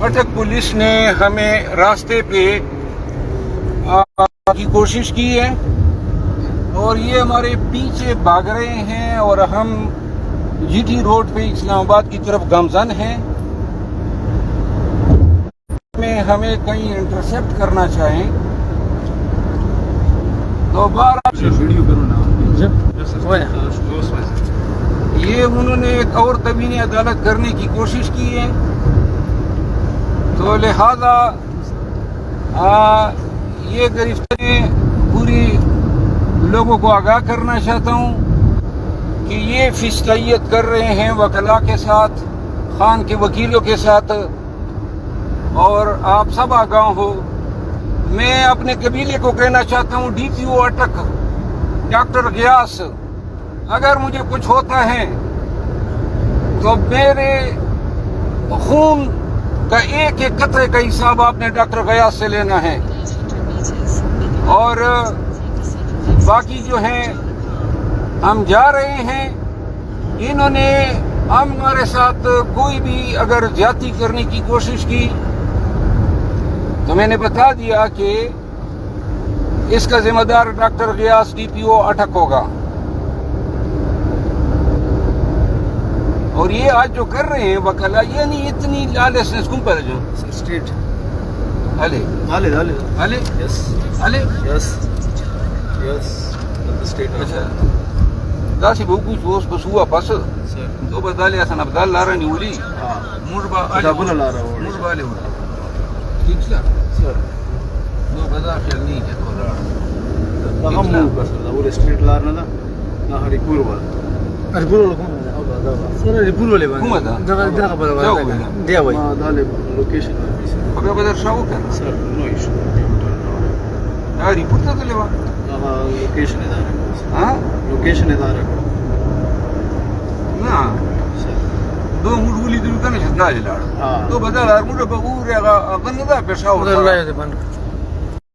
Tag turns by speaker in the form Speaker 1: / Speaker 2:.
Speaker 1: اٹک police نے ہمیں راستے پہ کی کوشش کی ہے اور یہ ہمارے پیچھے بھاگ رہے ہیں اور ہم جی ٹی روڈ پہ اسلام آباد کی طرف گامزن ہیں. ہمیں کہیں انٹرسیپٹ کرنا چاہیں تو یہ انہوں نے ایک اور تبین عدالت کرنے کی کوشش کی ہے. تو لہذا یہ گرفتاری پوری لوگوں کو آگاہ کرنا چاہتا ہوں کہ یہ فسطائیت کر رہے ہیں وکلاء کے ساتھ, خان کے وکیلوں کے ساتھ, اور آپ سب آگاہ ہو. میں اپنے قبیلے کو کہنا چاہتا ہوں, ڈی پی او اٹک ڈاکٹر غیاث, اگر مجھے کچھ ہوتا ہے تو میرے خون کا ایک ایک قطرے کا حساب آپ نے ڈاکٹر غیاث سے لینا ہے. اور باقی جو ہیں ہم جا رہے ہیں. انہوں نے ہمارے ساتھ کوئی بھی اگر زیادتی کرنے کی کوشش کی تو میں نے بتا دیا کہ اس کا ذمہ دار ڈاکٹر غیاث ڈی پی او اٹک ہوگا. اور یہ آج جو کر رہے ہیں وکلا, یہ نہیں اتنی لالسنس کم پر جو
Speaker 2: اسٹیٹ
Speaker 1: ہلے
Speaker 2: ہلے ہلے
Speaker 1: ہلے
Speaker 2: یس
Speaker 1: ہلے
Speaker 2: یس یس اسٹیٹ
Speaker 1: اچھا داسی بہو کچھ وہ بس ہوا پس
Speaker 2: سر
Speaker 1: تو بدالے اسن ابدال لارا نہیں ہولی
Speaker 2: ہاں
Speaker 1: مربا
Speaker 2: ڈبل لا رہا
Speaker 1: مربا والے ہو ٹھیک ہے
Speaker 2: سر
Speaker 1: دو بازار خیال نہیں ہے تو رہا
Speaker 2: ہم موو کر سکتا وہ اسٹریٹ لار نہ نہ ہری پور والا ہری پور والا کون سر ہری پور والے
Speaker 1: کون تھا
Speaker 2: جگہ جگہ پر دیا بھائی ما دالے لوکیشن
Speaker 1: ابے بدر شاو کر
Speaker 2: سر نو ایشو
Speaker 1: رپورٹ تو لیوا
Speaker 2: لوکیشن ادارہ
Speaker 1: ہاں
Speaker 2: لوکیشن ادارہ
Speaker 1: نا
Speaker 2: سر
Speaker 1: دو مڑ ولی دل کنه شدا لاړ
Speaker 2: ہاں
Speaker 1: تو بدل هر مړ په اور هغه غندا پېښاو
Speaker 2: الله دې باندې